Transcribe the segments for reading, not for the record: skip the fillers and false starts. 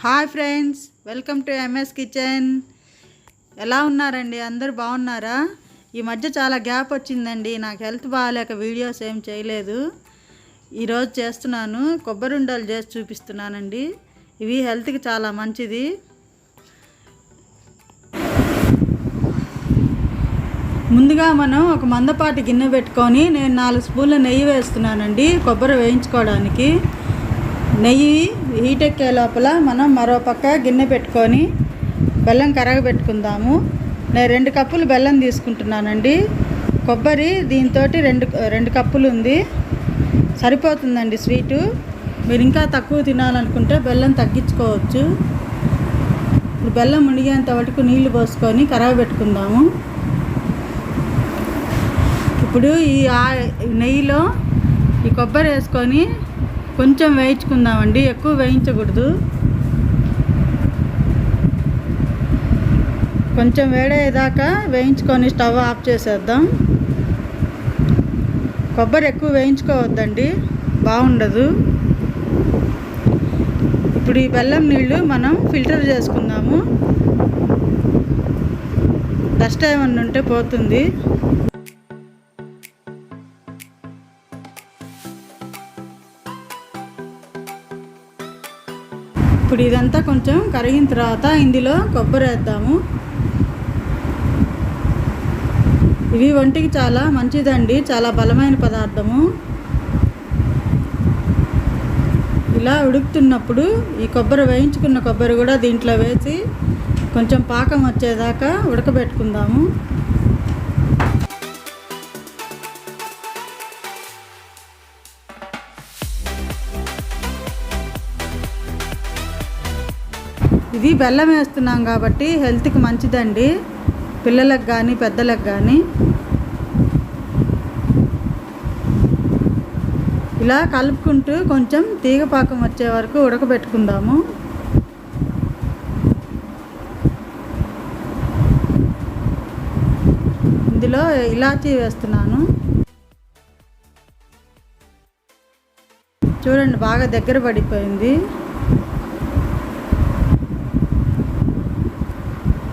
Hi friends, welcome to MS kitchen. ఎలా ఉన్నారండి? అందరూ బాగున్నారా? ఈ మధ్య చాలా గ్యాప్ వచ్చిందండి. నాకు హెల్త్ బాగాలేక వీడియోస్ ఏం చేయలేదు. ఈరోజు చేస్తున్నాను, కొబ్బరి ఉండలు చేసి చూపిస్తున్నానండి. ఇవి హెల్త్కి చాలా మంచిది. ముందుగా మనం ఒక మందపాటి గిన్నె పెట్టుకొని నేను 4 స్పూన్ల నెయ్యి వేస్తున్నానండి కొబ్బరి వేయించుకోవడానికి. నెయ్యి హీట్ ఎక్కే లోపల మనం మరో పక్క గిన్నె పెట్టుకొని బెల్లం కరగబెట్టుకుందాము. నేను 2 కప్పులు బెల్లం తీసుకుంటున్నానండి. కొబ్బరి దీంతో 2 కప్పులు ఉంది, సరిపోతుందండి స్వీటు. మీరు ఇంకా తక్కువ తినాలనుకుంటే బెల్లం తగ్గించుకోవచ్చు. ఇప్పుడు బెల్లం మునిగేంత వరకు నీళ్లు పోసుకొని కరగబెట్టుకుందాము. ఇప్పుడు ఈ నెయ్యిలో ఈ కొబ్బరి వేసుకొని కొంచెం వేయించుకుందామండి, ఎక్కువ వేయించకూడదు. కొంచెం వేడేదాకా వేయించుకొని స్టవ్ ఆఫ్ చేసేద్దాం. కొబ్బరి ఎక్కువ వేయించుకోవద్దండి, బాగుండదు. ఇప్పుడు ఈ బెల్లం నీళ్ళు మనం ఫిల్టర్ చేసుకుందాము. డస్ట్ ఏమన్నా ఉంటే పోతుంది. ఇప్పుడు ఇదంతా కొంచెం కరిగిన తర్వాత ఇందులో కొబ్బరి వేద్దాము. ఇవి ఒంటికి చాలా మంచిదండి, చాలా బలమైన పదార్థము. ఇలా ఉడుకుతున్నప్పుడు ఈ కొబ్బరి వేయించుకున్న కొబ్బరి కూడా దీంట్లో వేసి కొంచెం పాకం వచ్చేదాకా ఉడకబెట్టుకుందాము. ఇది బెల్లం వేస్తున్నాం కాబట్టి హెల్త్కి మంచిదండి, పిల్లలకు కానీ పెద్దలకు కానీ. ఇలా కలుపుకుంటూ కొంచెం తీగపాకం వచ్చే వరకు ఉడకబెట్టుకుందాము. ఇందులో ఇలాచీ వేస్తున్నాను. చూడండి, బాగా దగ్గర పడిపోయింది.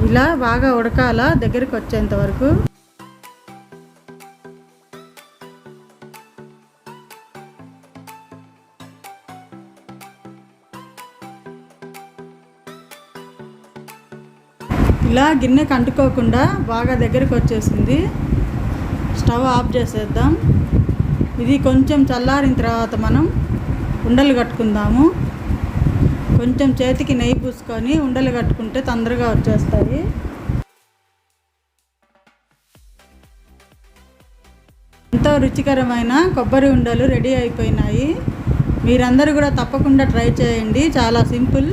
ఇలా బాగా ఉడకాల దగ్గరికి వచ్చేంత వరకు. ఇలా గిన్నెకి అంటుకోకుండా బాగా దగ్గరికి వచ్చేసింది. స్టవ్ ఆఫ్ చేసేద్దాం. ఇది కొంచెం చల్లారిన తర్వాత మనం ఉండలు కట్టుకుందాము. కొంచెం చేతికి నెయ్యి పూసుకొని ఉండలు కట్టుకుంటే తొందరగా వచ్చేస్తాయి. ఎంతో రుచికరమైన కొబ్బరి ఉండలు రెడీ అయిపోయినాయి. మీరందరూ కూడా తప్పకుండా ట్రై చేయండి, చాలా సింపుల్.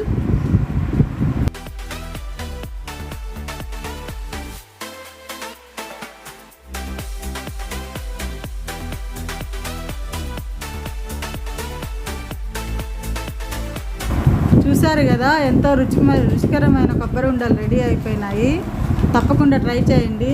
చూసారు కదా, ఎంతో రుచికరమైన కొబ్బరి ఉండలు రెడీ అయిపోయినాయి. తప్పకుండా ట్రై చేయండి.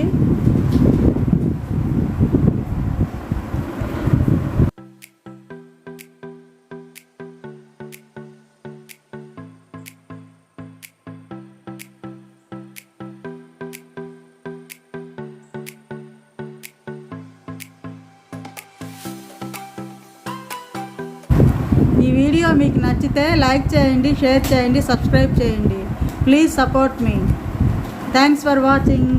ఈ వీడియో మీకు నచ్చితే లైక్ చేయండి, షేర్ చేయండి, సబ్స్క్రైబ్ చేయండి. Please support me. Thanks for watching.